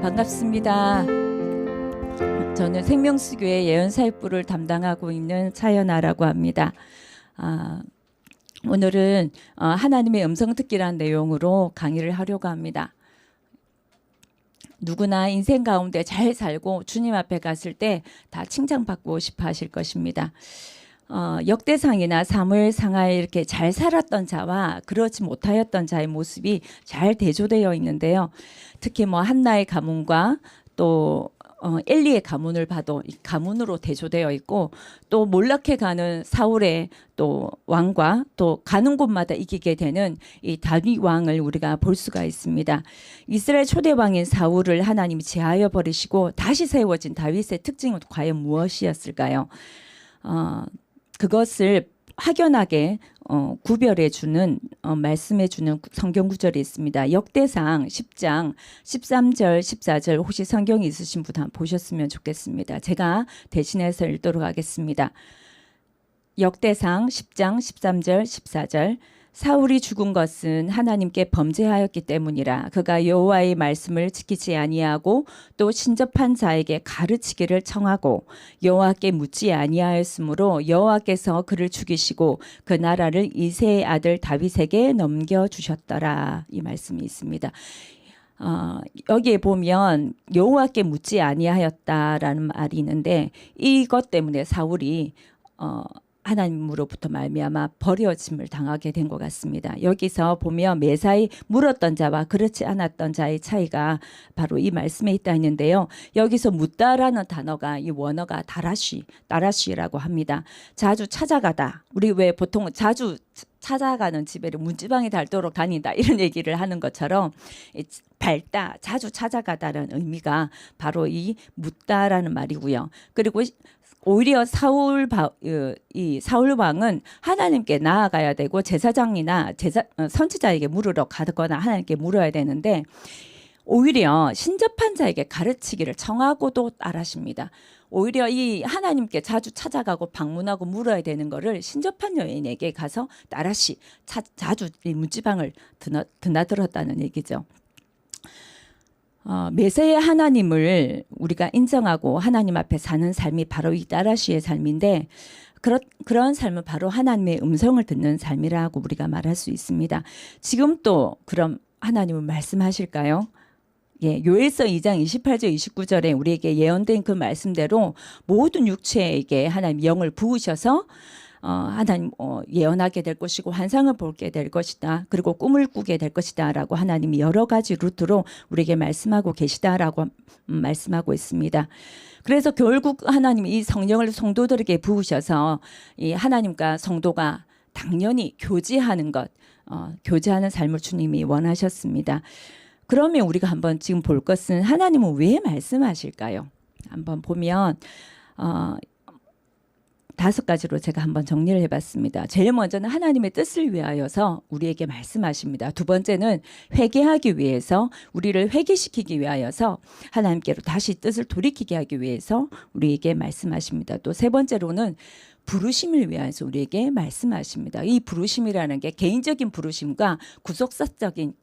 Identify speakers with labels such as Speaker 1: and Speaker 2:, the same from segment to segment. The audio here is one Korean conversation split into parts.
Speaker 1: 반갑습니다. 저는 생명수교회 예언사역부를 담당하고 있는 차연아라고 합니다. 오늘은 하나님의 음성 듣기라는 내용으로 강의를 하려고 합니다. 누구나 인생 가운데 잘 살고 주님 앞에 갔을 때 다 칭찬받고 싶어 하실 것입니다. 역대상이나 사무엘상하에 이렇게 잘 살았던 자와 그렇지 못하였던 자의 모습이 잘 대조되어 있는데요. 특히 한나의 가문과 또 엘리의 가문을 봐도 이 가문으로 대조되어 있고, 또 몰락해 가는 사울의 또 왕과 또 가는 곳마다 이기게 되는 이 다윗 왕을 우리가 볼 수가 있습니다. 이스라엘 초대 왕인 사울을 하나님이 제하여 버리시고 다시 세워진 다윗의 특징은 과연 무엇이었을까요? 그것을 확연하게 구별해 주는 말씀해 주는 성경 구절이 있습니다. 역대상 10장 13절 14절 혹시 성경이 있으신 분 한번 보셨으면 좋겠습니다. 제가 대신해서 읽도록 하겠습니다. 역대상 10장 13절 14절 사울이 죽은 것은 하나님께 범죄하였기 때문이라. 그가 여호와의 말씀을 지키지 아니하고 또 신접한 자에게 가르치기를 청하고 여호와께 묻지 아니하였으므로 여호와께서 그를 죽이시고 그 나라를 이새의 아들 다윗에게 넘겨주셨더라. 이 말씀이 있습니다. 여기에 보면 여호와께 묻지 아니하였다라는 말이 있는데, 이것 때문에 사울이 하나님으로부터 말미암아 버려짐을 당하게 된 것 같습니다. 여기서 보면 매사에 물었던 자와 그렇지 않았던 자의 차이가 바로 이 말씀에 있다 했는데요. 여기서 묻다라는 단어가 이 원어가 다라쉬라고 합니다. 자주 찾아가다. 우리 왜 보통 자주 찾아가는 집에를 문지방이 닳도록 다닌다 이런 얘기를 하는 것처럼 밟다, 자주 찾아가다라는 의미가 바로 이 묻다라는 말이고요. 그리고 오히려 사울 왕은 하나님께 나아가야 되고 제사장이나 선지자에게 물으러 가거나 하나님께 물어야 되는데, 오히려 신접한 자에게 가르치기를 청하고도 따라십니다. 오히려 이 하나님께 자주 찾아가고 방문하고 물어야 되는 거를 신접한 여인에게 가서 따라시 자주 이 문지방을 드나들었다는 얘기죠. 메세의 하나님을 우리가 인정하고 하나님 앞에 사는 삶이 바로 이 다라시의 삶인데, 그런 삶은 바로 하나님의 음성을 듣는 삶이라고 우리가 말할 수 있습니다. 지금 또 그럼 하나님은 말씀하실까요? 예, 요엘서 2장 28절 29절에 우리에게 예언된 그 말씀대로 모든 육체에게 하나님 영을 부으셔서 하나님 예언하게 될 것이고 환상을 보게 될 것이다. 그리고 꿈을 꾸게 될 것이다 라고 하나님이 여러 가지 루트로 우리에게 말씀하고 계시다라고 말씀하고 있습니다. 그래서 결국 하나님이 이 성령을 성도들에게 부으셔서 이 하나님과 성도가 당연히 교제하는 것, 교제하는 삶을 주님이 원하셨습니다. 그러면 우리가 한번 지금 볼 것은 하나님은 왜 말씀하실까요? 한번 보면 5가지로 제가 한번 정리를 해봤습니다. 제일 먼저는 하나님의 뜻을 위하여서 우리에게 말씀하십니다. 두 번째는 회개하기 위해서, 우리를 회개시키기 위하여서 하나님께로 다시 뜻을 돌이키게 하기 위해서 우리에게 말씀하십니다. 또 세 번째로는 부르심을 위해서 우리에게 말씀하십니다. 이 부르심이라는 게 개인적인 부르심과 구속사적인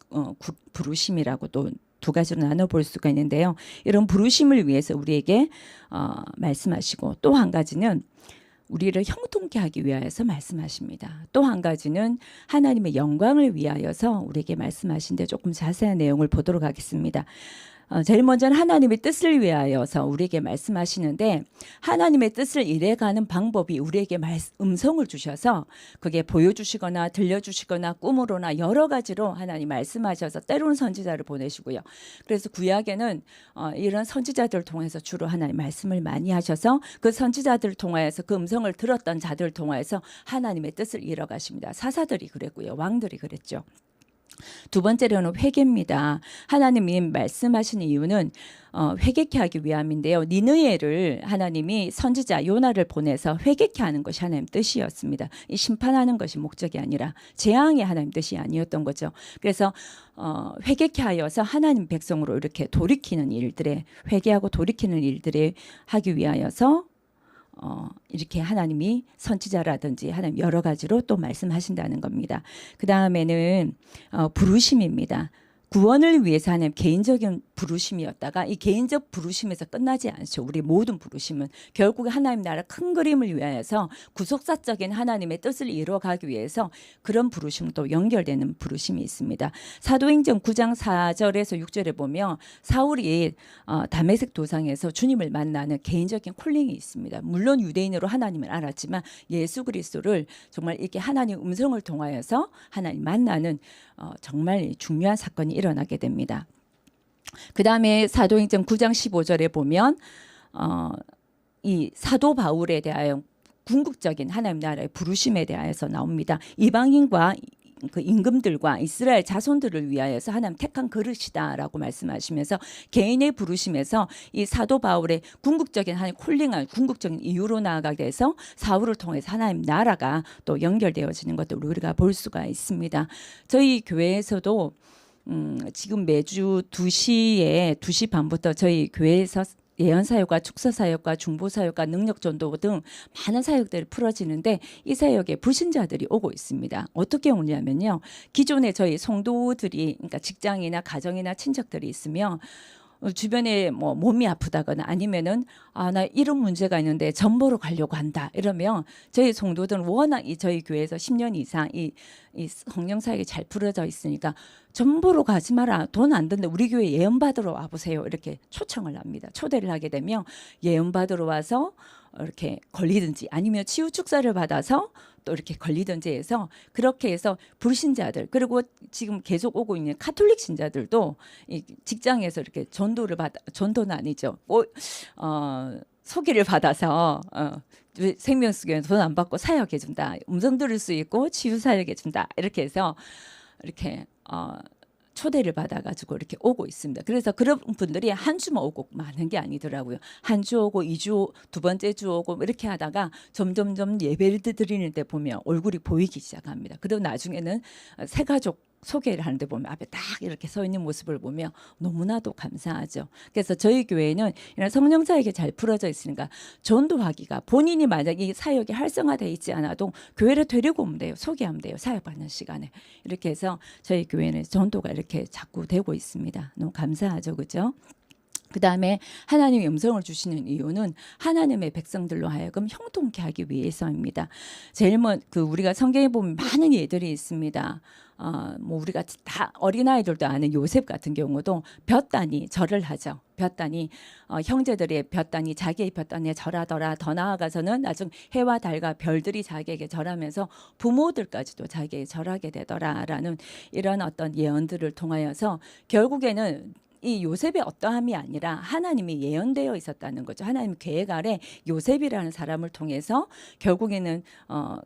Speaker 1: 부르심이라고 또 두 가지로 나눠볼 수가 있는데요. 이런 부르심을 위해서 우리에게 말씀하시고, 또 한 가지는 우리를 형통케 하기 위하여서 말씀하십니다. 또 한 가지는 하나님의 영광을 위하여서 우리에게 말씀하신데, 조금 자세한 내용을 보도록 하겠습니다. 제일 먼저는 하나님의 뜻을 위하여서 우리에게 말씀하시는데, 하나님의 뜻을 이뤄가는 방법이 우리에게 음성을 주셔서 그게 보여주시거나 들려주시거나 꿈으로나 여러 가지로 하나님 말씀하셔서 때로는 선지자를 보내시고요. 그래서 구약에는 이런 선지자들을 통해서 주로 하나님 말씀을 많이 하셔서 그 선지자들을 통하여서 그 음성을 들었던 자들을 통하여서 하나님의 뜻을 이뤄가십니다. 사사들이 그랬고요. 왕들이 그랬죠. 두 번째로는 회개입니다. 하나님이 말씀하신 이유는 회개케 하기 위함인데요. 니느웨를 하나님이 선지자 요나를 보내서 회개케 하는 것이 하나님 뜻이었습니다. 이 심판하는 것이 목적이 아니라 재앙이 하나님 뜻이 아니었던 거죠. 그래서 회개케 하여서 하나님 백성으로 이렇게 돌이키는 일들에, 회개하고 돌이키는 일들에 하기 위하여서 이렇게 하나님이 선지자라든지 하나님 여러 가지로 또 말씀하신다는 겁니다. 그 다음에는 부르심입니다. 구원을 위해서 하나님 개인적인 부르심이었다가 이 개인적 부르심에서 끝나지 않죠. 우리 모든 부르심은 결국에 하나님 나라 큰 그림을 위하여서 구속사적인 하나님의 뜻을 이루어가기 위해서 그런 부르심도 연결되는 부르심이 있습니다. 사도행전 9장 4절에서 6절에 보면 사울이 다메섹 도상에서 주님을 만나는 개인적인 콜링이 있습니다. 물론 유대인으로 하나님을 알았지만 예수 그리스도를 정말 이렇게 하나님 음성을 통하여서 하나님 만나는 정말 중요한 사건이 일어나게 됩니다. 그 다음에 사도행전 9장 15절에 보면 이 사도 바울에 대하여 궁극적인 하나님 나라의 부르심에 대하여서 나옵니다. 이방인과 그 임금들과 이스라엘 자손들을 위하여서 하나님 택한 그릇이다라고 말씀하시면서 개인의 부르심에서 이 사도 바울의 궁극적인 하나님 콜링한 궁극적인 이유로 나아가게 돼서 사울을 통해서 하나님 나라가 또 연결되어지는 것도 우리가 볼 수가 있습니다. 저희 교회에서도 지금 매주 2시 반부터 저희 교회에서 예언사역과 축사사역과 중보사역과 능력전도 등 많은 사역들이 풀어지는데 이 사역에 불신자들이 오고 있습니다. 어떻게 오냐면요. 기존에 저희 성도들이 그러니까 직장이나 가정이나 친척들이 있으면 주변에 뭐 몸이 아프다거나 아니면은 나 이런 문제가 있는데 전 보러 가려고 한다 이러면 저희 성도들은 워낙 저희 교회에서 10년 이상 이 성령 사역이 잘 풀어져 있으니까 전 보러 가지 마라, 돈 안 든다, 우리 교회 예언 받으러 와보세요 이렇게 초청을 합니다. 초대를 하게 되면 예언 받으러 와서 이렇게 걸리든지 아니면 치유 축사를 받아서 또 이렇게 걸리든지 해서 그렇게 해서 불신자들 그리고 지금 계속 오고 있는 카톨릭 신자들도 이 직장에서 이렇게 전도는 아니죠. 소개를 받아서 생명수교에 돈 안 받고 사역해준다, 음성 들을 수 있고 치유 사역해준다 이렇게 해서 이렇게 초대를 받아가지고 이렇게 오고 있습니다. 그래서 그런 분들이 한 주만 오고 많은 게 아니더라고요. 한 주 오고 2주 두 번째 주 오고 이렇게 하다가 점점점 예배를 드리는 데 보면 얼굴이 보이기 시작합니다. 그리고 나중에는 새 가족 소개를 하는데 보면 앞에 딱 이렇게 서 있는 모습을 보면 너무나도 감사하죠. 그래서 저희 교회는 이런 성령 사역이 잘 풀어져 있으니까 전도하기가 본인이 만약 이 사역이 활성화되어 있지 않아도 교회를 데리고 오면 돼요. 소개하면 돼요. 사역받는 시간에. 이렇게 해서 저희 교회는 전도가 이렇게 자꾸 되고 있습니다. 너무 감사하죠. 그죠? 그 다음에 하나님이 음성을 주시는 이유는 하나님의 백성들로 하여금 형통케 하기 위해서입니다. 제일 우리가 성경에 보면 많은 예들이 있습니다. 뭐 우리가 다 어린아이들도 아는 요셉 같은 경우도 볕단이 절을 하죠. 볕단이 형제들의 볕단이 자기의 볕단에 절하더라. 더 나아가서는 나중 해와 달과 별들이 자기에게 절하면서 부모들까지도 자기에게 절하게 되더라라는 이런 어떤 예언들을 통하여서 결국에는 이 요셉의 어떠함이 아니라 하나님이 예언되어 있었다는 거죠. 하나님 계획 아래 요셉이라는 사람을 통해서 결국에는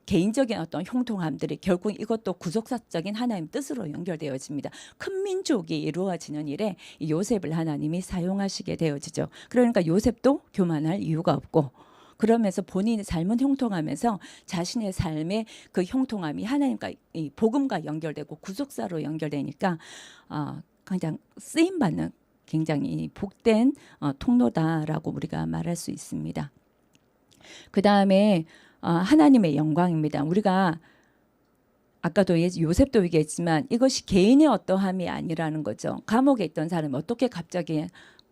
Speaker 1: 개인적인 어떤 형통함들이 결국 이것도 구속사적인 하나님 뜻으로 연결되어집니다. 큰 민족이 이루어지는 일에 이 요셉을 하나님이 사용하시게 되어지죠. 그러니까 요셉도 교만할 이유가 없고 그러면서 본인의 삶은 형통하면서 자신의 삶의 그 형통함이 하나님과 이 복음과 연결되고 구속사로 연결되니까 그냥 쓰임받는 굉장히 복된 통로다라고 우리가 말할 수 있습니다. 그 다음에 하나님의 영광입니다. 우리가 아까도 요셉도 얘기했지만 이것이 개인의 어떠함이 아니라는 거죠. 감옥에 있던 사람이 어떻게 갑자기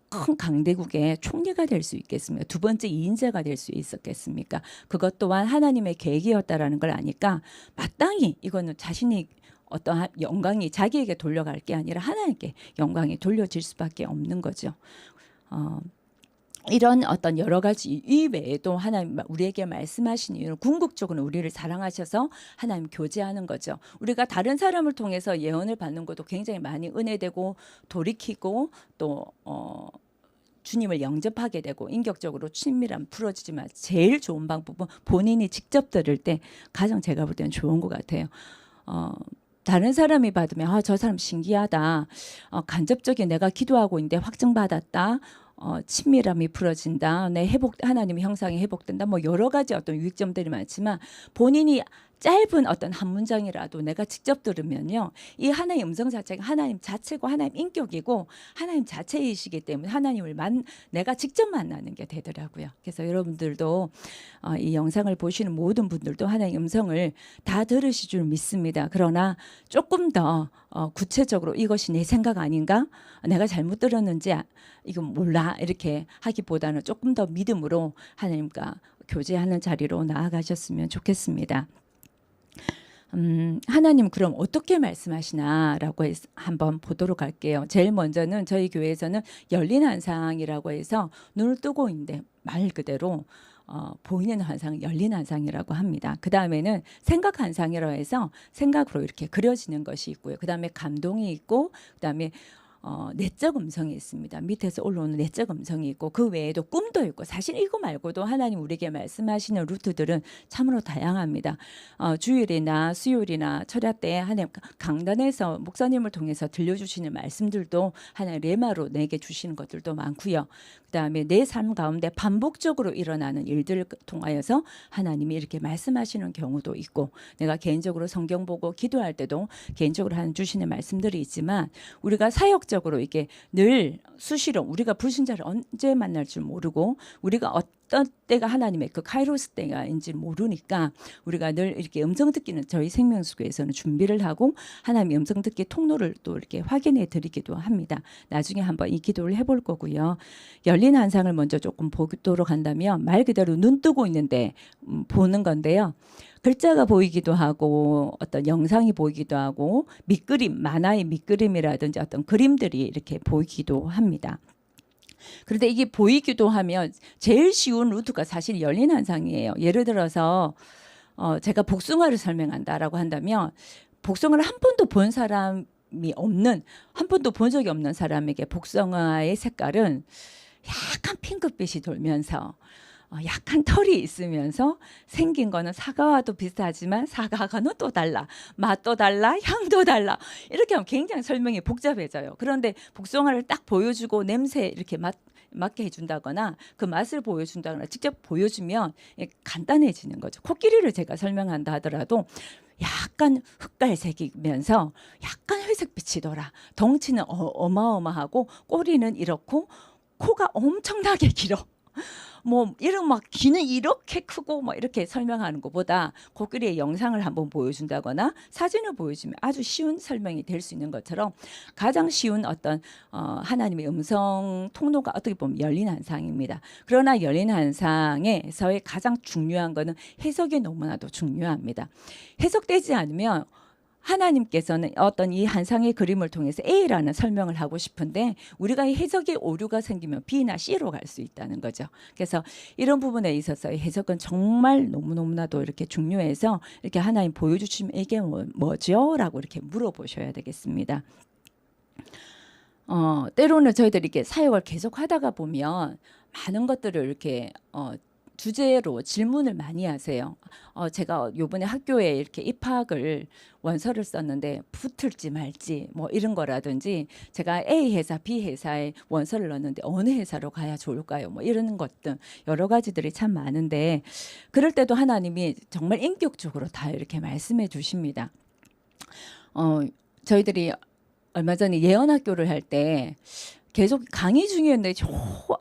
Speaker 1: 큰 강대국의 총리가 될 수 있겠습니까? 두 번째 2인자가 될 수 있었겠습니까? 그것 또한 하나님의 계획이었다라는 걸 아니까 마땅히 이거는 자신이 어떤 영광이 자기에게 돌려갈 게 아니라 하나님께 영광이 돌려질 수밖에 없는 거죠. 이런 어떤 여러 가지 이외에도 하나님 우리에게 말씀하신 이유는 궁극적으로 우리를 사랑하셔서 하나님 교제하는 거죠. 우리가 다른 사람을 통해서 예언을 받는 것도 굉장히 많이 은혜되고 돌이키고 또 주님을 영접하게 되고 인격적으로 친밀함 풀어지지만 제일 좋은 방법은 본인이 직접 들을 때 가장 제가 볼 때는 좋은 것 같아요. 다른 사람이 받으면 저 사람 신기하다. 간접적인 내가 기도하고 있는데 확증받았다. 친밀함이 풀어진다. 내 하나님의 형상이 회복된다. 뭐 여러 가지 어떤 유익점들이 많지만 본인이 짧은 어떤 한 문장이라도 내가 직접 들으면요, 이 하나님 음성 자체가 하나님 자체고 하나님 인격이고 하나님 자체이시기 때문에 하나님을 내가 직접 만나는 게 되더라고요. 그래서 여러분들도 이 영상을 보시는 모든 분들도 하나님 음성을 다 들으실 줄 믿습니다. 그러나 조금 더 구체적으로 이것이 내 생각 아닌가? 내가 잘못 들었는지 이건 몰라 이렇게 하기보다는 조금 더 믿음으로 하나님과 교제하는 자리로 나아가셨으면 좋겠습니다. 하나님 그럼 어떻게 말씀하시나라고 한번 보도록 할게요. 제일 먼저는 저희 교회에서는 열린 환상이라고 해서 눈을 뜨고 있는데 말 그대로 보이는 환상, 열린 환상이라고 합니다. 그 다음에는 생각 환상이라고 해서 생각으로 이렇게 그려지는 것이 있고요. 그 다음에 감동이 있고, 그 다음에 내적 음성이 있습니다. 밑에서 올라오는 내적 음성이 있고 그 외에도 꿈도 있고 사실 이거 말고도 하나님 우리에게 말씀하시는 루트들은 참으로 다양합니다. 주일이나 수요일이나 철야 때 하나님 강단에서 목사님을 통해서 들려주시는 말씀들도 하나님 레마로 내게 주시는 것들도 많고요. 그다음에 내 삶 가운데 반복적으로 일어나는 일들을 통하여서 하나님이 이렇게 말씀하시는 경우도 있고 내가 개인적으로 성경 보고 기도할 때도 개인적으로 하는 주시는 말씀들이 있지만 우리가 사역적으로 이게 늘 수시로 우리가 불신자를 언제 만날 줄 모르고 우리가 어떤 때가 하나님의 그 카이로스 때가인지 모르니까 우리가 늘 이렇게 음성 듣기는 저희 생명수교에서는 준비를 하고 하나님의 음성 듣기 통로를 또 이렇게 확인해 드리기도 합니다. 나중에 한번 이 기도를 해볼 거고요. 열린 환상을 먼저 조금 보도록 한다면 말 그대로 눈 뜨고 있는데 보는 건데요. 글자가 보이기도 하고 어떤 영상이 보이기도 하고 밑그림, 만화의 밑그림이라든지 어떤 그림들이 이렇게 보이기도 합니다. 그런데 이게 보이기도 하면 제일 쉬운 루트가 사실 열린 환상이에요. 예를 들어서 제가 복숭아를 설명한다라고 한다면 복숭아를 한 번도 본 사람이 없는, 한 번도 본 적이 없는 사람에게 복숭아의 색깔은 약간 핑크빛이 돌면서 약한 털이 있으면서 생긴 거는 사과와도 비슷하지만 사과과는 또 달라. 맛도 달라. 향도 달라. 이렇게 하면 굉장히 설명이 복잡해져요. 그런데 복숭아를 딱 보여주고 냄새 이렇게 맡게 해준다거나 그 맛을 보여준다거나 직접 보여주면 간단해지는 거죠. 코끼리를 제가 설명한다 하더라도 약간 흑갈색이면서 약간 회색빛이 돌아. 덩치는 어마어마하고 꼬리는 이렇고 코가 엄청나게 길어. 뭐 이런 막 귀는 이렇게 크고 뭐 이렇게 설명하는 것보다 코끼리의 영상을 한번 보여준다거나 사진을 보여주면 아주 쉬운 설명이 될 수 있는 것처럼 가장 쉬운 어떤 하나님의 음성 통로가 어떻게 보면 열린 환상입니다. 그러나 열린 환상에서의 가장 중요한 거는 해석이 너무나도 중요합니다. 해석되지 않으면 하나님께서는 어떤 이 한상의 그림을 통해서 A라는 설명을 하고 싶은데 우리가 이 해석에 오류가 생기면 B나 C로 갈 수 있다는 거죠. 그래서 이런 부분에 있어서 해석은 정말 너무너무나도 이렇게 중요해서 이렇게 하나님 보여주시면 이게 뭐죠? 라고 이렇게 물어보셔야 되겠습니다. 때로는 저희들이 이렇게 사역을 계속 하다가 보면 많은 것들을 이렇게 주제로 질문을 많이 하세요. 제가 요번에 학교에 이렇게 입학을 원서를 썼는데 붙을지 말지 뭐 이런 거라든지 제가 A 회사, B 회사에 원서를 넣었는데 어느 회사로 가야 좋을까요? 뭐 이런 것들 여러 가지들이 참 많은데 그럴 때도 하나님이 정말 인격적으로 다 이렇게 말씀해 주십니다. 저희들이 얼마 전에 예언학교를 할 때 계속 강의 중이었는데 저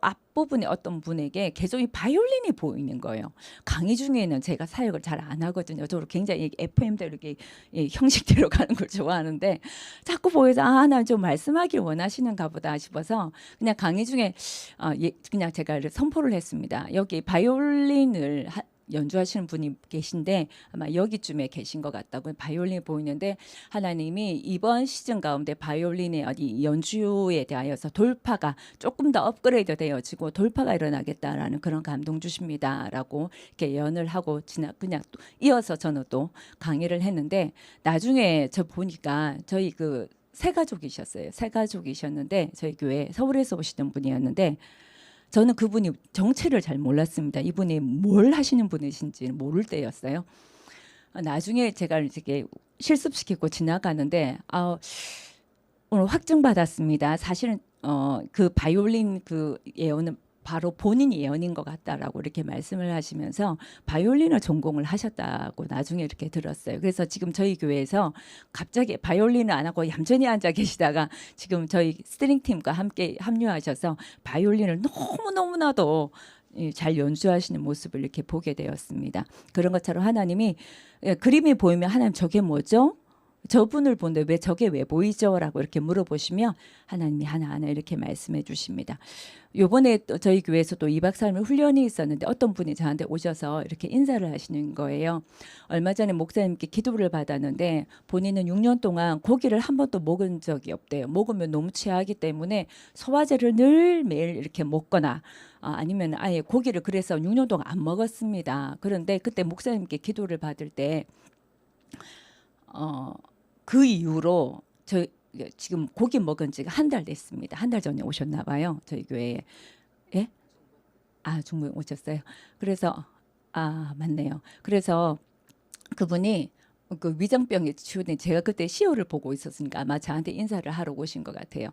Speaker 1: 앞부분에 어떤 분에게 계속 이 바이올린이 보이는 거예요. 강의 중에는 제가 사역을 잘 안 하거든요. 저도 굉장히 FM대로 이렇게 형식대로 가는 걸 좋아하는데 자꾸 보여서 나 좀 말씀하길 원하시는가 보다 싶어서 그냥 강의 중에 그냥 제가 선포를 했습니다. 여기 바이올린을 연주하시는 분이 계신데 아마 여기쯤에 계신 것 같다고 바이올린이 보이는데 하나님이 이번 시즌 가운데 바이올린의 연주에 대하여서 돌파가 조금 더 업그레이드 되어지고 돌파가 일어나겠다라는 그런 감동 주십니다라고 이렇게 예언을 하고 그냥 또 이어서 저는 또 강의를 했는데 나중에 저 보니까 저희 그 새가족이셨어요. 새가족이셨는데 저희 교회 서울에서 오시던 분이었는데 저는 그분이 정체를 잘 몰랐습니다. 이분이 뭘 하시는 분이신지 모를 때였어요. 나중에 제가 이렇게 실습시키고 지나가는데 오늘 확증받았습니다. 사실은 그 바이올린 그 예언은 바로 본인이 예언인 것 같다라고 이렇게 말씀을 하시면서 바이올린을 전공을 하셨다고 나중에 이렇게 들었어요. 그래서 지금 저희 교회에서 갑자기 바이올린을 안 하고 얌전히 앉아 계시다가 지금 저희 스트링 팀과 함께 합류하셔서 바이올린을 너무나도 잘 연주하시는 모습을 이렇게 보게 되었습니다. 그런 것처럼 하나님이 그림이 보이면 하나님 저게 뭐죠? 저분을 보는데 왜 저게 왜 보이죠? 라고 이렇게 물어보시면 하나님이 하나하나 이렇게 말씀해 주십니다. 요번에 또 저희 교회에서 또 2박 3일 훈련이 있었는데 어떤 분이 저한테 오셔서 이렇게 인사를 하시는 거예요. 얼마 전에 목사님께 기도를 받았는데 본인은 6년 동안 고기를 한 번도 먹은 적이 없대요. 먹으면 너무 취하기 때문에 소화제를 늘 매일 이렇게 먹거나 아니면 아예 고기를 그래서 6년 동안 안 먹었습니다. 그런데 그때 목사님께 기도를 받을 때 그 이후로 저 지금 고기 먹은 지가 한 달 됐습니다. 한 달 전에 오셨나 봐요. 저희 교회에. 예? 중국에 오셨어요. 그래서 맞네요. 그래서 그분이 그 위장병에 치유된 제가 그때 시호를 보고 있었으니까 아마 저한테 인사를 하러 오신 것 같아요.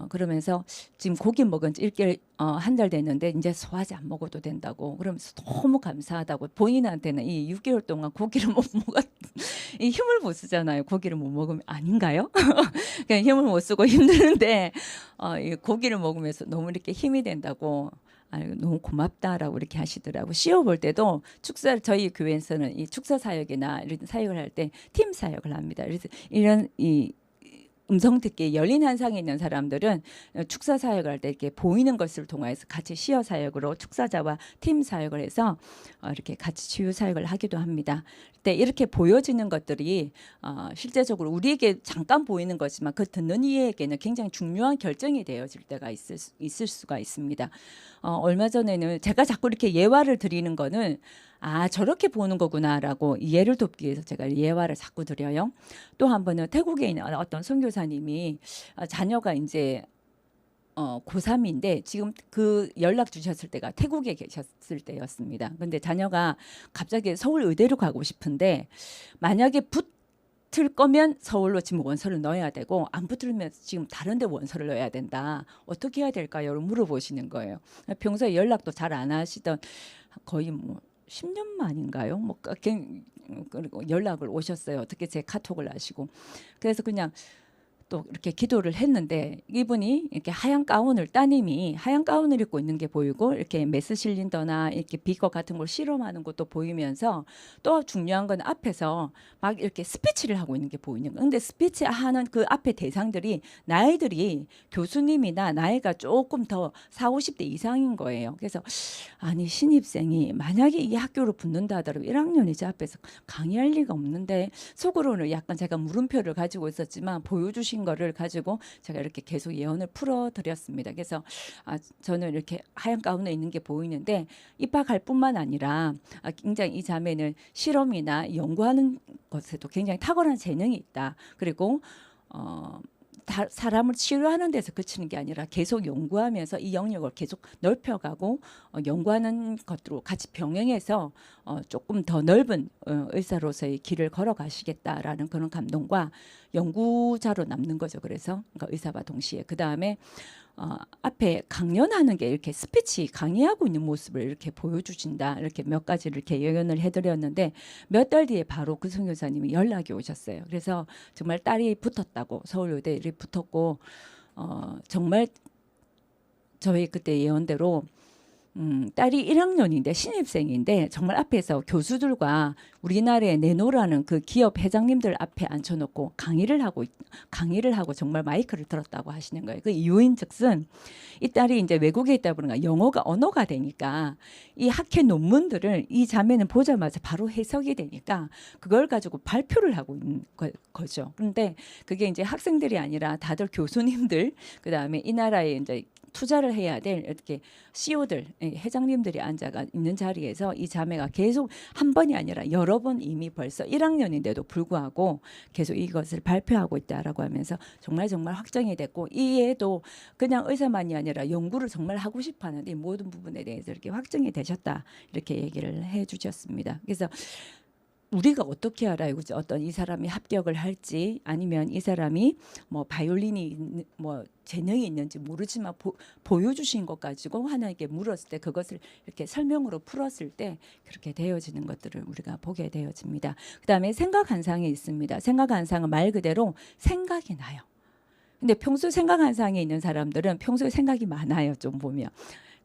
Speaker 1: 그러면서 지금 고기 먹은 지 1개월 한 달 됐는데 이제 소화제 안 먹어도 된다고 그러면서 너무 감사하다고 본인한테는 이 6개월 동안 고기를 못 먹었 이 힘을 못 쓰잖아요. 고기를 못 먹으면 아닌가요? 그냥 힘을 못 쓰고 힘드는데 이 고기를 먹으면서 너무 이렇게 힘이 된다고 너무 고맙다라고 이렇게 하시더라고. 시어 볼 때도 축사 저희 교회에서는 이 축사 사역이나 이런 사역을 할 때 팀 사역을 합니다. 그래서 이런 이 음성 듣기 열린 한상에 있는 사람들은 축사 사역을 할 때 이렇게 보이는 것을 통해서 같이 시어 사역으로 축사자와 팀 사역을 해서 이렇게 같이 치유 사역을 하기도 합니다. 그때 이렇게 보여지는 것들이 실제적으로 우리에게 잠깐 보이는 거지만 그 듣는 이에게는 굉장히 중요한 결정이 되어질 때가 있을 수가 있습니다. 얼마 전에는 제가 자꾸 이렇게 예화를 드리는 거는 저렇게 보는 거구나라고 이해를 돕기 위해서 제가 예화를 자꾸 드려요. 또 한 번은 태국에 있는 어떤 선교사님이 자녀가 이제 고3인데 지금 그 연락 주셨을 때가 태국에 계셨을 때였습니다. 근데 자녀가 갑자기 서울 의대로 가고 싶은데 만약에 붙을 거면 서울로 지금 원서를 넣어야 되고 안 붙으면 지금 다른 데 원서를 넣어야 된다. 어떻게 해야 될까요? 물어보시는 거예요. 평소에 연락도 잘 안 하시던 거의 뭐 10년 만인가요? 뭐 그리고 연락을 오셨어요. 어떻게 제 카톡을 아시고. 그래서 그냥 또 이렇게 기도를 했는데 이분이 이렇게 하얀 가운을 따님이 하얀 가운을 입고 있는 게 보이고 이렇게 메스 실린더나 이렇게 비거 같은 걸 실험하는 것도 보이면서 또 중요한 건 앞에서 막 이렇게 스피치를 하고 있는 게 보이는 거예요. 근데 스피치 하는 그 앞에 대상들이 나이들이 교수님이나 나이가 조금 더 4, 50대 이상인 거예요. 그래서 아니 신입생이 만약에 이 학교로 붙는다 하더라도 1학년이지 앞에서 강의할 리가 없는데 속으로는 약간 제가 물음표를 가지고 있었지만 보여주신 거를 가지고 제가 이렇게 계속 예언을 풀어드렸습니다. 그래서 저는 이렇게 하얀 가운에 있는 게 보이는데 입학할 뿐만 아니라 굉장히 이 자매는 실험이나 연구하는 것에도 굉장히 탁월한 재능이 있다. 그리고 사람을 치료하는 데서 그치는 게 아니라 계속 연구하면서 이 영역을 계속 넓혀가고 연구하는 것으로 같이 병행해서 조금 더 넓은 의사로서의 길을 걸어가시겠다라는 그런 감동과 연구자로 남는 거죠. 그래서 그러니까 의사와 동시에 그 다음에 앞에 강연하는 게 이렇게 스피치 강의하고 있는 모습을 이렇게 보여주신다. 이렇게 몇 가지를 이렇게 예언을 해드렸는데 몇 달 뒤에 바로 그 선교사님이 연락이 오셨어요. 그래서 정말 딸이 붙었다고 서울의대를 붙었고 정말 저희 그때 예언대로 딸이 1학년인데 신입생인데 정말 앞에서 교수들과 우리나라에 내노라는 그 기업 회장님들 앞에 앉혀놓고 강의를 하고 정말 마이크를 들었다고 하시는 거예요. 그 이유인즉슨 이 딸이 이제 외국에 있다 보니까 영어가 언어가 되니까 이 학회 논문들을 이 자매는 보자마자 바로 해석이 되니까 그걸 가지고 발표를 하고 있는 거죠. 그런데 그게 이제 학생들이 아니라 다들 교수님들 그 다음에 이 나라에 이제 투자를 해야 될 이렇게 CEO들, 회장님들이 앉아가 있는 자리에서 이 자매가 계속 한 번이 아니라 여러 번 이미 벌써 1학년인데도 불구하고 계속 이것을 발표하고 있다라고 하면서 정말 확정이 됐고 이에도 그냥 의사만이 아니라 연구를 정말 하고 싶어 하는데 이 모든 부분에 대해서 이렇게 확정이 되셨다 이렇게 얘기를 해 주셨습니다. 그래서 우리가 어떻게 알아요? 그죠? 어떤 이 사람이 합격을 할지 아니면 이 사람이 뭐 바이올린이 뭐 재능이 있는지 모르지만 보여주신 것 가지고 하나님께 물었을 때 그것을 이렇게 설명으로 풀었을 때 그렇게 되어지는 것들을 우리가 보게 되어집니다. 그다음에 생각 한상이 있습니다. 생각 한상은 말 그대로 생각이 나요. 근데 평소 생각 한상에 있는 사람들은 평소에 생각이 많아요. 좀 보면.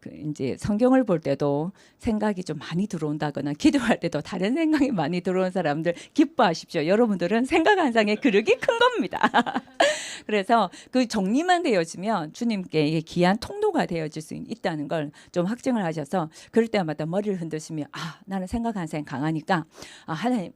Speaker 1: 그 이제 성경을 볼 때도 생각이 좀 많이 들어온다거나 기도할 때도 다른 생각이 많이 들어온 사람들 기뻐하십시오. 여러분들은 생각 한상의 그릇이 큰 겁니다. 그래서 그 정리만 되어지면 주님께 이게 귀한 통로가 되어질 수 있다는 걸 좀 확증을 하셔서 그럴 때마다 머리를 흔드시며 나는 생각 한상이 강하니까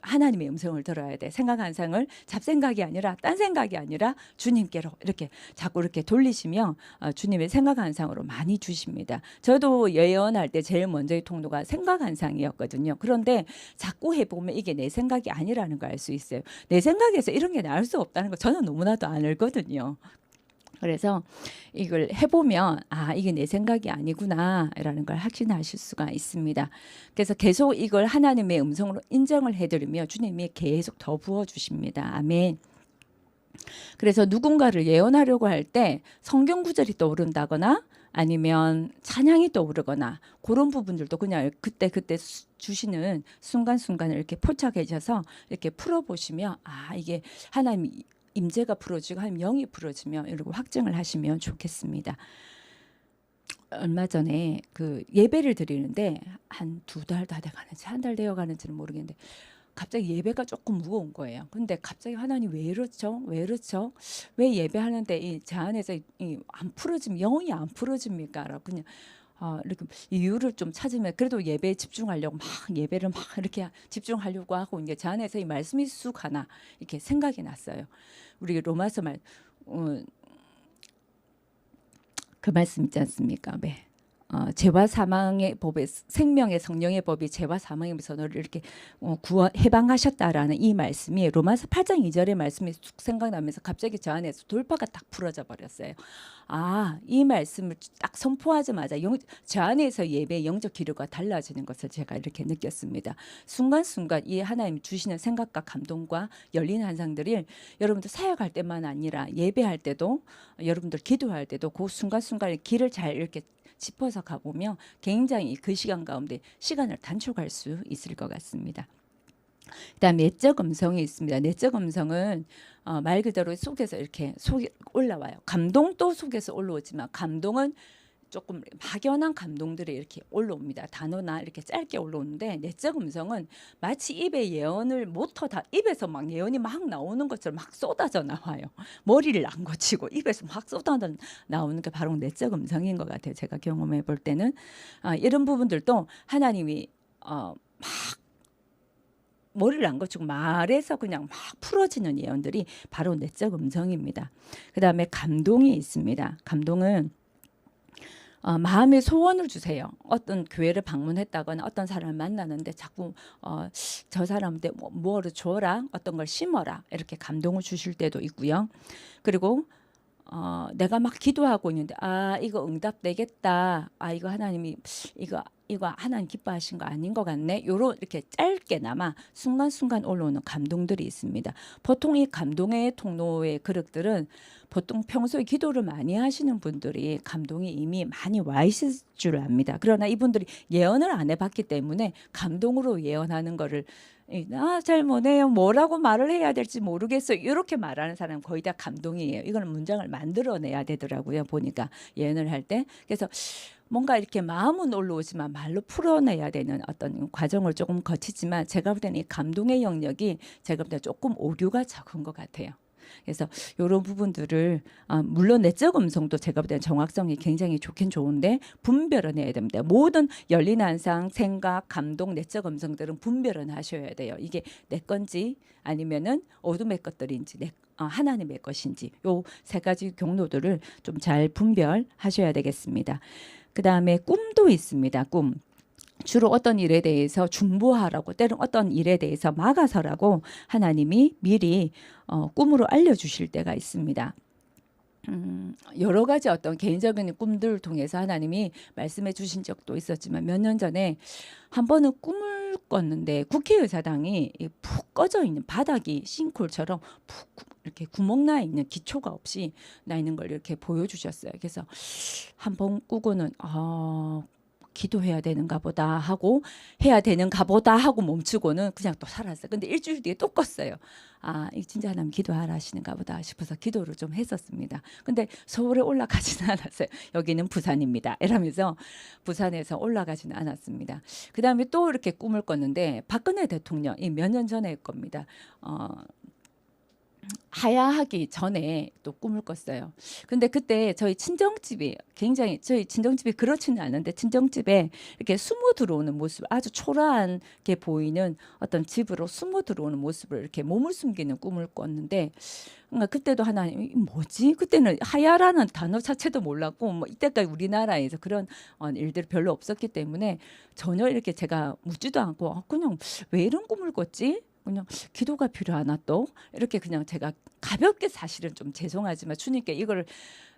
Speaker 1: 하나님의 음성을 들어야 돼. 생각 한상을 잡생각이 아니라 딴 생각이 아니라 주님께로 이렇게 자꾸 이렇게 돌리시며 주님의 생각 한상으로 많이 주십니다. 저도 예언할 때 제일 먼저의 통로가 생각 한상이었거든요. 그런데 자꾸 해보면 이게 내 생각이 아니라는 걸 알 수 있어요. 내 생각에서 이런 게 나올 수 없다는 거 저는 너무나도 안 알거든요. 그래서 이걸 해보면 이게 내 생각이 아니구나 라는 걸 확신하실 수가 있습니다. 그래서 계속 이걸 하나님의 음성으로 인정을 해드리며 주님이 계속 더 부어주십니다. 아멘. 그래서 누군가를 예언하려고 할 때 성경 구절이 떠오른다거나 아니면 찬양이 떠오르거나 그런 부분들도 그냥 그때 주시는 순간순간을 이렇게 포착해셔서 이렇게 풀어보시면 이게 하나님 임재가 풀어지고 하나님 영이 풀어지면 이러고 확증을 하시면 좋겠습니다. 얼마 전에 그 예배를 드리는데 한 2달 다 돼가는지 한 달 되어가는지는 모르겠는데 갑자기 예배가 조금 무거운 거예요. 근데 갑자기 하나님 왜 이렇죠? 왜 이렇죠? 왜 예배하는데 제 안에서 안 풀어지면 영이 안 풀어집니까? 라고 그냥 이렇게 이유를 좀 찾으면 그래도 예배에 집중하려고 막 예배를 막 이렇게 집중하려고 하고 이제 제 안에서 이 말씀이 쑥 하나 이렇게 생각이 났어요. 우리 로마서 그 말씀 있지 않습니까? 네. 죄와 사망의 법에 생명의 성령의 법이 죄와 사망의 선언을 이렇게 해방하셨다라는 이 말씀이 로마서 8장 2절의 말씀이 쑥 생각나면서 갑자기 저 안에서 돌파가 딱 풀어져 버렸어요. 이 말씀을 딱 선포하자마자 저 안에서 예배의 영적 기류가 달라지는 것을 제가 이렇게 느꼈습니다. 순간순간 이 하나님 주시는 생각과 감동과 열린 한상들이 여러분들 사역할 때만 아니라 예배할 때도 여러분들 기도할 때도 그 순간순간의 길을 잘 이렇게 짚어서 가보면 굉장히 그 시간 가운데 시간을 단축할 수 있을 것 같습니다. 그다음 내적 음성이 있습니다. 내적 음성은 말 그대로 속에서 이렇게 속에 올라와요. 감동도 속에서 올라오지만 감동은 조금 막연한 감동들이 이렇게 올라옵니다. 단어나 이렇게 짧게 올라오는데 내적 음성은 마치 입에 예언을 못하다 입에서 막 예언이 막 나오는 것처럼 막 쏟아져 나와요. 머리를 안 거치고 입에서 막 쏟아져 나오는 게 바로 내적 음성인 것 같아요. 제가 경험해 볼 때는 이런 부분들도 하나님이 막 머리를 안 거치고 말해서 그냥 막 풀어지는 예언들이 바로 내적 음성입니다. 그 다음에 감동이 있습니다. 감동은 마음의 소원을 주세요. 어떤 교회를 방문했다거나 어떤 사람을 만나는데 자꾸 저 사람한테 뭐를 줘라, 어떤 걸 심어라 이렇게 감동을 주실 때도 있고요. 그리고 내가 막 기도하고 있는데 이거 응답되겠다. 이거 하나님이 이거 하나님 기뻐하신 거 아닌 것 같네. 요런 이렇게 짧게나마 순간순간 올라오는 감동들이 있습니다. 보통 이 감동의 통로의 그릇들은 보통 평소에 기도를 많이 하시는 분들이 감동이 이미 많이 와 있을 줄 압니다. 그러나 이분들이 예언을 안 해봤기 때문에 감동으로 예언하는 거를 잘 못해요. 뭐라고 말을 해야 될지 모르겠어요. 이렇게 말하는 사람 거의 다 감동이에요. 이거는 문장을 만들어내야 되더라고요. 보니까 예언을 할 때. 그래서 뭔가 이렇게 마음은 올라오지만 말로 풀어내야 되는 어떤 과정을 조금 거치지만 제가 볼 때는 이 감동의 영역이 제가 볼 때는 조금 오류가 적은 것 같아요. 그래서 이런 부분들을 물론 내적 음성도 제가 볼 때는 정확성이 굉장히 좋긴 좋은데 분별은 해야 됩니다. 모든 열린 한상, 생각, 감동, 내적 음성들은 분별은 하셔야 돼요. 이게 내 건지 아니면은 어둠의 것들인지 하나님의 것인지 요 3가지 경로들을 좀 잘 분별하셔야 되겠습니다. 그 다음에 꿈도 있습니다. 꿈. 주로 어떤 일에 대해서 중보하라고 때론 어떤 일에 대해서 막아서라고 하나님이 미리 꿈으로 알려주실 때가 있습니다. 여러 가지 어떤 개인적인 꿈들을 통해서 하나님이 말씀해 주신 적도 있었지만 몇 년 전에 한 번은 꿈을 꿈을 꿨는데 국회의사당이 푹 꺼져 있는 바닥이 싱크홀처럼 푹 이렇게 구멍 나 있는 기초가 없이 나 있는 걸 이렇게 보여주셨어요. 그래서 한 번 꾸고는 기도해야 되는가 보다 하고 해야 되는가 보다 하고 멈추고는 그냥 또 살았어요. 근데 일주일 뒤에 또 껐어요. 이 진짜 하나님 기도하라 하시는가 보다 싶어서 기도를 좀 했었습니다. 근데 서울에 올라가지는 않았어요. 여기는 부산입니다. 이러면서 부산에서 올라가지는 않았습니다. 그 다음에 또 이렇게 꿈을 꿨는데 박근혜 대통령 몇 년 전에 겁니다. 하야하기 전에 또 꿈을 꿨어요. 근데 그때 저희 친정집이 굉장히 저희 친정집이 그렇지는 않은데 친정집에 이렇게 숨어 들어오는 모습 아주 초라하게 보이는 어떤 집으로 숨어 들어오는 모습을 이렇게 몸을 숨기는 꿈을 꿨는데 그때도 하나님 뭐지? 그때는 하야라는 단어 자체도 몰랐고 뭐 이때까지 우리나라에서 그런 일들이 별로 없었기 때문에 전혀 이렇게 제가 묻지도 않고 그냥 왜 이런 꿈을 꿨지? 그냥 기도가 필요하나 또 이렇게 그냥 제가 가볍게 사실은 좀 죄송하지만 주님께 이걸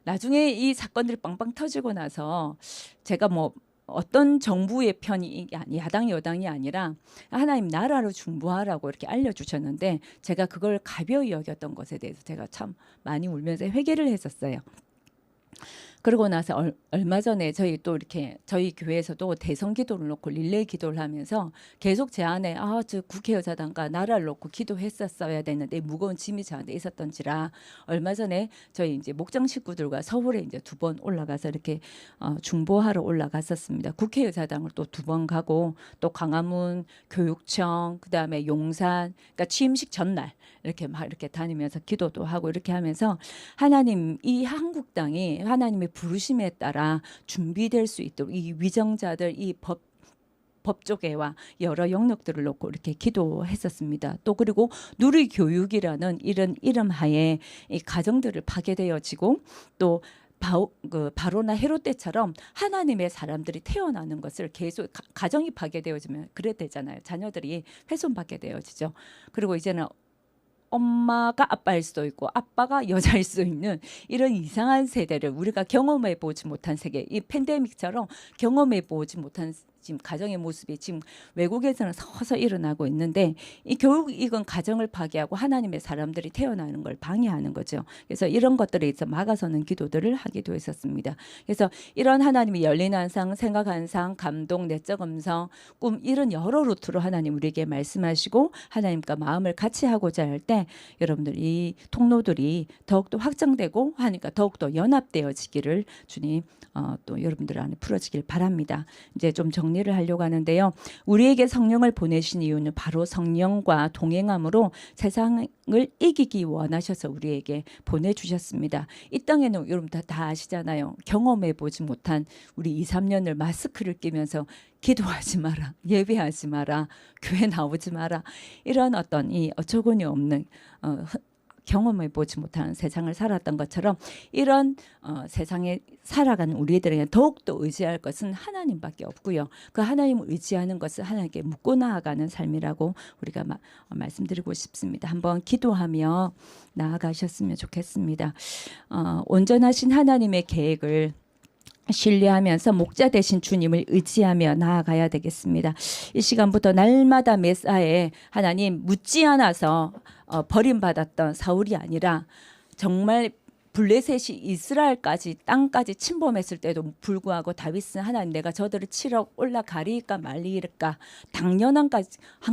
Speaker 1: 나중에 이 사건들이 빵빵 터지고 나서 제가 뭐 어떤 정부의 편이 야당 여당이 아니라 하나님 나라로 중보하라고 이렇게 알려주셨는데 제가 그걸 가벼이 여겼던 것에 대해서 제가 참 많이 울면서 회개를 했었어요. 그러고 나서 얼마 전에 저희 또 이렇게 저희 교회에서도 대선 기도를 놓고 릴레이 기도를 하면서 계속 제 안에 저 국회의사당과 나라를 놓고 기도했었어야 되는데 무거운 짐이 저한테 있었던지라 얼마 전에 저희 이제 목장 식구들과 서울에 이제 2번 올라가서 이렇게 중보하러 올라갔었습니다. 국회의사당을 또 2번 가고 또 광화문, 교육청, 그다음에 용산, 그러니까 취임식 전날 이렇게 막 이렇게 다니면서 기도도 하고 이렇게 하면서 하나님 이 한국 땅이 하나님의 부르심에 따라 준비될 수 있도록 이 위정자들 이 법조계와 여러 영역들을 놓고 이렇게 기도했었습니다. 또 그리고 누리교육이라는 이런 이름 하에 이 가정들을 파괴되어지고 또 바로나 헤롯 때처럼 하나님의 사람들이 태어나는 것을 계속 가정이 파괴되어지면 그래 되잖아요. 자녀들이 훼손받게 되어지죠. 그리고 이제는 엄마가 아빠일 수도 있고 아빠가 여자일 수도 있는 이런 이상한 세대를 우리가 경험해 보지 못한 세계, 이 팬데믹처럼 경험해 보지 못한 지금 가정의 모습이 지금 외국에서는 서서 일어나고 있는데 결국 이건 가정을 파괴하고 하나님의 사람들이 태어나는 걸 방해하는 거죠. 그래서 이런 것들에 있어 막아서는 기도들을 하기도 했었습니다. 그래서 이런 하나님이 열린 한상, 생각 한상, 감동, 내적 음성, 꿈 이런 여러 루트로 하나님 우리에게 말씀하시고 하나님과 마음을 같이 하고자 할 때 여러분들 이 통로들이 더욱더 확장되고 하니까 더욱더 연합되어지기를 주님 또 여러분들 안에 풀어지길 바랍니다. 이제 좀 정리를 하려고 하는데요. 우리에게 성령을 보내신 이유는 바로 성령과 동행함으로 세상을 이기기 원하셔서 우리에게 보내주셨습니다. 이 땅에는 여러분 다 아시잖아요. 경험해 보지 못한 우리 2, 3년을 마스크를 끼면서 기도하지 마라, 예배하지 마라, 교회 나오지 마라 이런 어떤 이 어처구니 없는 경험해 보지 못한 세상을 살았던 것처럼 이런 세상에 살아가는 우리들에게 더욱더 의지할 것은 하나님밖에 없고요. 그 하나님을 의지하는 것은 하나님께 묻고 나아가는 삶이라고 우리가 말씀드리고 싶습니다. 한번 기도하며 나아가셨으면 좋겠습니다. 온전하신 하나님의 계획을 신뢰하면서 목자 되신 주님을 의지하며 나아가야 되겠습니다. 이 시간부터 날마다 메사에 하나님 묻지 않아서 버림받았던 사울이 아니라 정말 블레셋이 이스라엘까지 땅까지 침범했을 때도 불구하고 다윗은 하나님 내가 저들을 치러 올라가리까 말리일까 당연한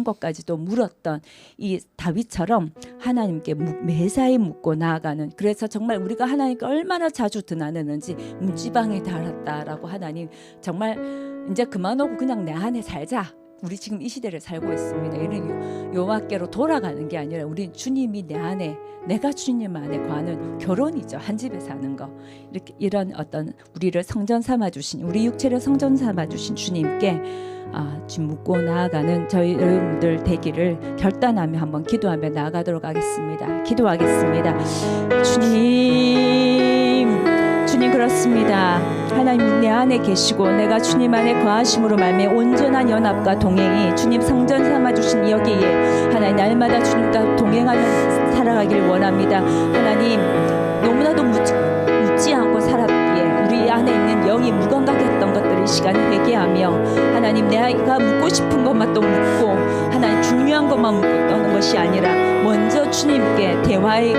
Speaker 1: 것까지도 물었던 이 다윗처럼 하나님께 매사에 묻고 나아가는 그래서 정말 우리가 하나님께 얼마나 자주 드나드는지 문지방에 달았다라고 하나님 정말 이제 그만하고 그냥 내 안에 살자. 우리 지금 이 시대를 살고 있습니다. 이런 여호와께로 돌아가는 게 아니라 우리 주님이 내 안에 내가 주님 안에 거하는 결혼이죠. 한 집에 사는 거. 이렇게 이런 어떤 우리를 성전 삼아 주신 우리 육체를 성전 삼아 주신 주님께 지금 묻고 나아가는 저희 여러분들 되기를 결단하며 한번 기도하며 나아가도록 하겠습니다. 기도하겠습니다. 주님 그렇습니다. 하나님 내 안에 계시고 내가 주님 안에 거하심으로 말미암아 온전한 연합과 동행이 주님 성전 삼아 주신 여기에 하나님 날마다 주님과 동행하며 살아가기를 원합니다. 하나님 너무나도 묻지 않고 살았기에 우리 안에 있는 영이 무감각했던 것들이 이 시간 회개하며 하나님 내가 묻고 싶은 것만 또 묻고 하나님 중요한 것만 묻고 떠는 것이 아니라 먼저 주님께 대화의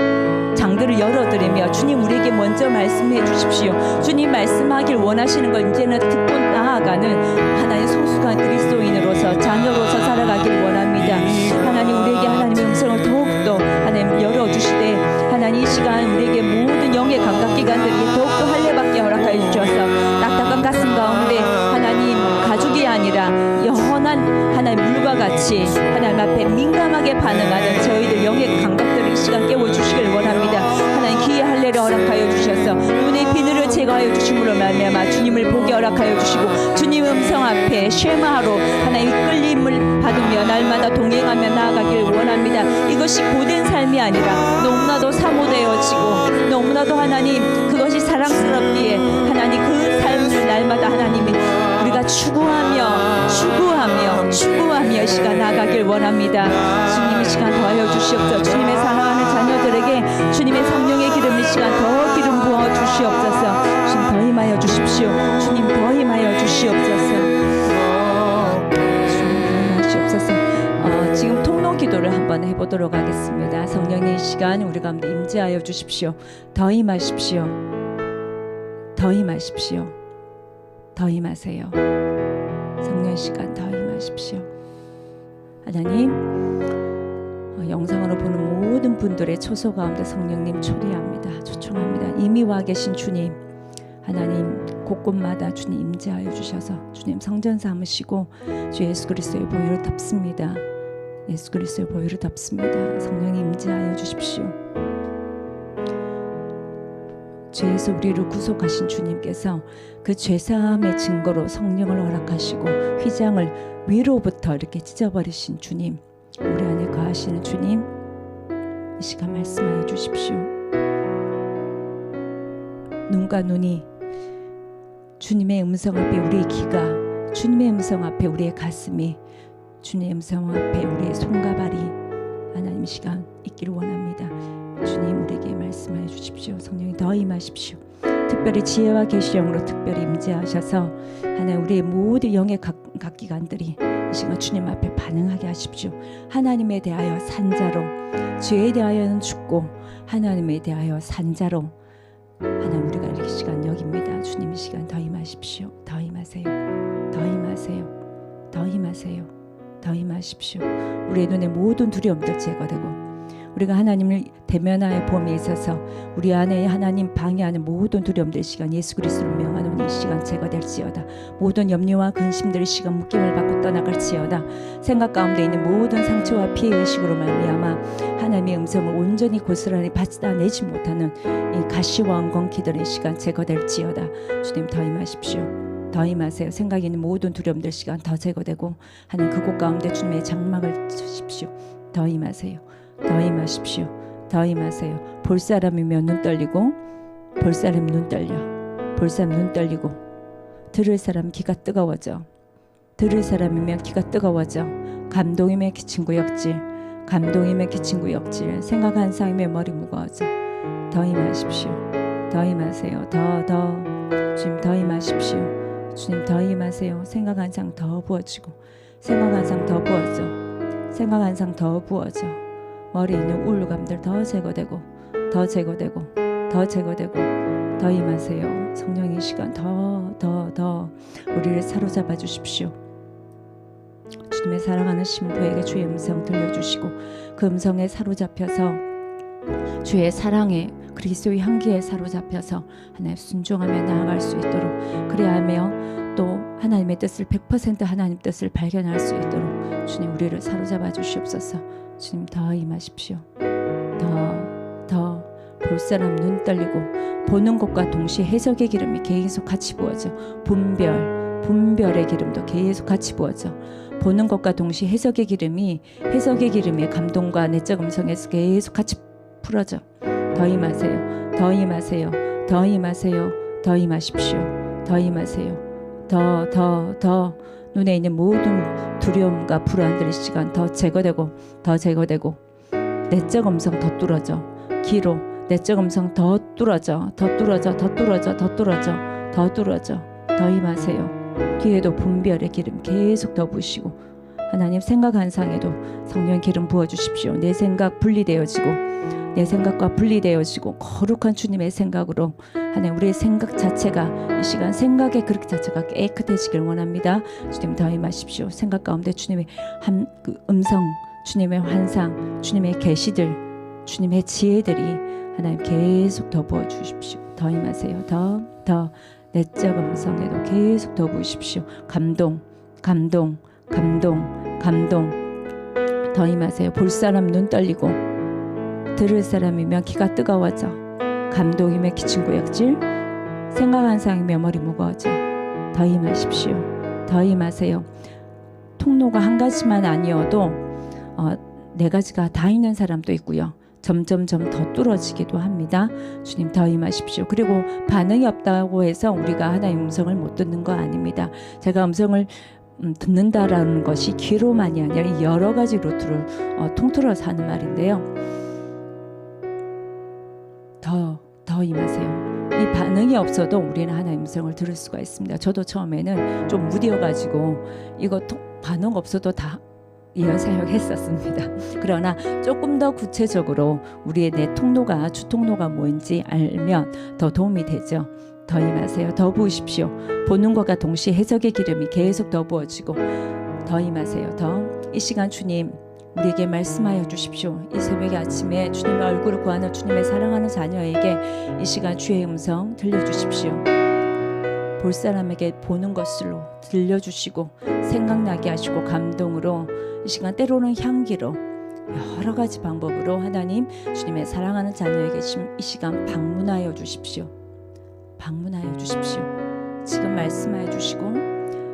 Speaker 1: 장들을 열어드리며 주님 우리에게 먼저 말씀해 주십시오. 주님 말씀하길 원하시는 걸 이제는 듣고 나아가는 하나님 소중한 그리스도인으로서 자녀로서 살아가길 원합니다. 하나님 우리에게 하나님의 음성을 더욱더 하나님 열어주시되 하나님 이 시간 우리에게 모든 영의 감각기관들이 더욱더 할례받게 허락하여 주셔서 딱딱한 가슴 가운데 하나님 가죽이 아니라 영원한 하나님 물과 같이 하나님 앞에 민감하게 반응하는 저희들 영의 감각들을 이 시간 깨워주시길 원합니다. 하나님 기회 할례를 허락하여 주셔서 눈의 비늘을 제거하여 주심으로 말미암아 주님을 보게 허락하여 주시고 주님 음성 앞에 쉐마하로 하나님 끌림을 받으며 날마다 동행하며 나아가길 원합니다. 이것이 고된 삶이 아니라 너무나도 사모되어지고 너무나도 하나님 그것이 사랑스럽기에 하나님 그 삶을 날마다 하나님이 우리가 추구하며 이 시간 나아가길 원합니다. 주님 이 시간 더하여 주시옵소서. 주님의 사랑하는 자녀들에게 주님의 성령의 기름 이 시간 더 기름 부어 주시옵소서. 주님 더 임하여 주십시오. 주님 더 임하여 주시옵소서. 주님 주시옵소서. 지금 통로 기도를 한번 해보도록 하겠습니다. 성령의 이 시간 우리 가운데 임재하여 주십시오. 더 임하십시오. 더 임하십시오. 더 임하세요. 성령의 시간 더 임하십시오. 하나님 영상으로 보는 모든 분들의 초소 가운데 성령님 초대합니다. 초청합니다. 이미 와 계신 주님 하나님 곳곳마다 주님 임재하여 주셔서 주님 성전 삼으시고 주 예수 그리스도의 보혈을 덮습니다. 예수 그리스도의 보혈을 덮습니다. 성령님 임재하여 주십시오. 죄에서 우리를 구속하신 주님께서 그 죄사함의 증거로 성령을 허락하시고 휘장을 위로부터 이렇게 찢어버리신 주님, 우리 안에 거하시는 주님, 이 시간 말씀하여 주십시오. 눈과 눈이 주님의 음성 앞에 우리의 귀가, 주님의 음성 앞에 우리의 가슴이, 주님의 음성 앞에 우리의 손과 발이 하나님 이 시간 있기를 원합니다. 주님 우리에게 말씀하여 주십시오. 성령이 더 임하십시오. 특별히 지혜와 계시령으로 특별히 임재하셔서 하나님 우리의 모든 영의 각기관들이 이 시간 주님 앞에 반응하게 하십시오. 하나님에 대하여 산자로, 죄에 대하여는 죽고 하나님에 대하여 산자로 하나님 우리가 이 시간 여깁니다. 주님 이 시간 더 임하십시오. 더 임하세요. 더 임하세요. 더 임하세요. 더 임하십시오. 우리의 눈에 모든 두려움들 제거되고 우리가 하나님을 대면하여 봄에 있어서 우리 안에 하나님 방해하는 모든 두려움들 시간 예수 그리스도를 명하는 이 시간 제거될지어다. 모든 염려와 근심들 시간 묶임을 받고 떠나갈지어다. 생각 가운데 있는 모든 상처와 피해 의식으로 말미암아 하나님의 음성을 온전히 고스란히 받아내지 못하는 이 가시와 엉겅퀴들의 시간 제거될지어다. 주님 더 임하십시오. 더 임하세요. 생각에 있는 모든 두려움들 시간 더 제거되고 하나님 그곳 가운데 주님의 장막을 치십시오. 더 임하세요. 더 임하십시오. 더 임하세요. 볼 사람이면 눈 떨리고 볼 사람 눈 떨려. 볼 사람 눈 떨리고 들을 사람 귀가 뜨거워져. 들을 사람이면 귀가 뜨거워져. 감동이면 기침 구역질. 감동이면 기침 구역질. 생각 한 상이면 머리 무거워져. 더 임하십시오. 더 임하세요. 더 주님 더 임하십시오. 주님 더 임하세요. 생각 한 상 더 부어지고 생각 한 상 더 부어져. 생각 한 상 더 부어져. 머리에 있는 우울감들 더 제거되고 더 제거되고 더 제거되고 더 임하세요. 성령의 시간 더 우리를 사로잡아 주십시오. 주님의 사랑하는 신부에게 주의 음성 들려주시고 그 음성에 사로잡혀서 주의 사랑에 그리스도의 향기에 사로잡혀서 하나님 순종하며 나아갈 수 있도록 그리하며 또 하나님의 뜻을 100% 하나님 뜻을 발견할 수 있도록 주님 우리를 사로잡아 주시옵소서. 주님 더 임하십시오. 더 볼 사람 눈 떨리고 보는 것과 동시에 해석의 기름이 계속 같이 부어져. 분별의 기름도 계속 같이 부어져. 보는 것과 동시에 해석의 기름의 감동과 내적 음성에서 계속 같이 풀어져. 더 임하세요. 더 임하세요. 더 임하세요. 더 임하십시오. 더 임하세요. 더 눈에 있는 모든 두려움과 불안들의 시간 더 제거되고 내적 음성 더 뚫어져. 귀로 내적 음성 더 뚫어져. 더 임하세요. 귀에도 분별의 기름 계속 더 부으시고 하나님 생각 한상에도 성령 기름 부어주십시오. 내 생각 분리되어지고 내 생각과 분리되어지고 거룩한 주님의 생각으로 하나님 우리의 생각 자체가 이 시간 생각의 그릇 자체가 깨끗해지길 원합니다. 주님 더 임하십시오. 생각 가운데 주님의 그 음성, 주님의 환상, 주님의 계시들, 주님의 지혜들이 하나님 계속 더 부어주십시오. 더 임하세요. 더 내적 음성에도 계속 더 부으십시오. 감동 더 임하세요. 볼 사람 눈 떨리고 들을 사람이면 귀가 뜨거워져 감동이면 기침구역질 생각한 상이면 머리 무거워져 더 임하십시오. 더 임하세요. 통로가 한 가지만 아니어도 네 가지가 다 있는 사람도 있고요. 점점점 더 뚫어지기도 합니다. 주님 더 임하십시오. 그리고 반응이 없다고 해서 우리가 하나님의 음성을 못 듣는 거 아닙니다. 제가 음성을 듣는다라는 것이 귀로만이 아니라 여러 가지 루트를 통틀어서 하는 말인데요. 더 임하세요. 이 반응이 없어도 우리는 하나님의 음성을 들을 수가 있습니다. 저도 처음에는 좀 무뎌가지고 이거 반응 없어도 다 예언사역했었습니다. 그러나 조금 더 구체적으로 우리의 내 통로가 주통로가 뭔지 알면 더 도움이 되죠. 더 임하세요. 더 부으십시오. 보는 것과 동시에 해석의 기름이 계속 더 부어지고 더 임하세요. 이 시간 주님 우리에게 말씀하여 주십시오. 이 새벽의 아침에 주님의 얼굴을 구하는 주님의 사랑하는 자녀에게 이 시간 주의 음성 들려주십시오. 볼 사람에게 보는 것으로 들려주시고 생각나게 하시고 감동으로 이 시간 때로는 향기로 여러 가지 방법으로 하나님 주님의 사랑하는 자녀에게 이 시간 방문하여 주십시오. 방문하여 주십시오. 지금 말씀하여 주시고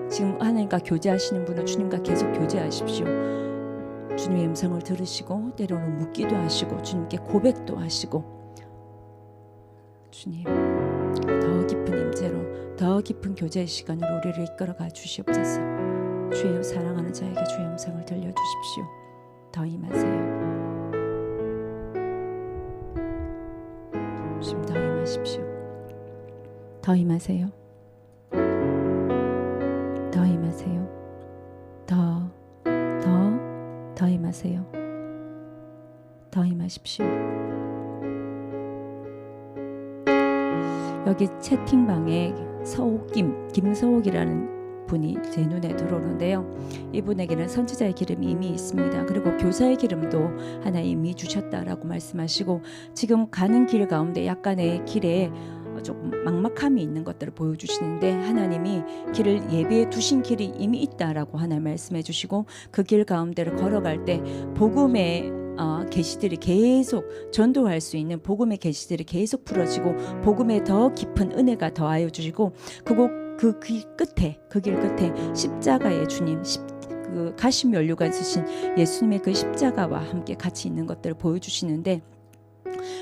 Speaker 1: 지금 하나님과 교제하시는 분은 주님과 계속 교제하십시오. 주님의 음성을 들으시고 때로는 묻기도 하시고 주님께 고백도 하시고 주님 더 깊은 임재로 더 깊은 교제의 시간으로 우리를 이끌어가 주시옵소서. 주의 사랑하는 자에게 주의 음성을 들려주십시오. 더 임하세요. 주님 더 임하십시오. 더 임하세요. 더 임하세요. 더 임하세요. 더 임하십시오. 여기 채팅방에 김서옥이라는 분이 제 눈에 들어오는데요. 이분에게는 선지자의 기름이 이미 있습니다. 그리고 교사의 기름도 하나 이미 주셨다라고 말씀하시고 지금 가는 길 가운데 약간의 길에 조금 막막함이 있는 것들을 보여주시는데 하나님이 길을 예비해 두신 길이 이미 있다라고 하나 말씀해 주시고 그 길 가운데를 걸어갈 때 복음의 계시들이 계속 전도할 수 있는 복음의 계시들이 계속 풀어지고 복음에 더 깊은 은혜가 더하여 주시고 그 길 끝에 십자가의 주님 그 가시면류관 있으신 예수님의 그 십자가와 함께 같이 있는 것들을 보여주시는데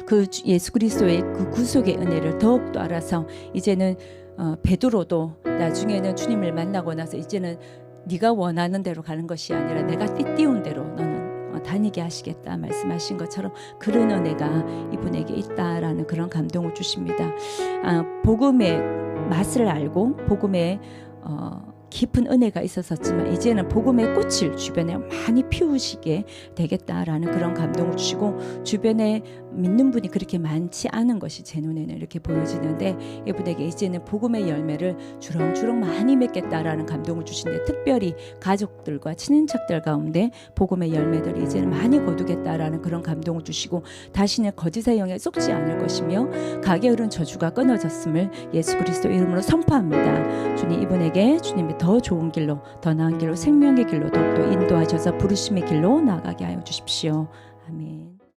Speaker 1: 그 예수 그리스도의 그 구속의 은혜를 더욱더 알아서 이제는 베드로도 나중에는 주님을 만나고 나서 이제는 네가 원하는 대로 가는 것이 아니라 내가 띠띠운 대로 너는 다니게 하시겠다 말씀하신 것처럼 그런 은혜가 이분에게 있다라는 그런 감동을 주십니다. 복음의 맛을 알고 복음의 깊은 은혜가 있었지만 이제는 복음의 꽃을 주변에 많이 피우시게 되겠다라는 그런 감동을 주시고 주변에 믿는 분이 그렇게 많지 않은 것이 제 눈에는 이렇게 보여지는데 이분에게 이제는 복음의 열매를 주렁주렁 많이 맺겠다라는 감동을 주시는데 특별히 가족들과 친인척들 가운데 복음의 열매들이 이제는 많이 거두겠다라는 그런 감동을 주시고 다시는 거짓의 영에 속지 않을 것이며 가게 흐른 저주가 끊어졌음을 예수 그리스도 이름으로 선포합니다. 주님 이분에게 주님의 더 좋은 길로 더 나은 길로 생명의 길로 더욱더 인도하셔서 부르심의 길로 나아가게 하여 주십시오. 아멘.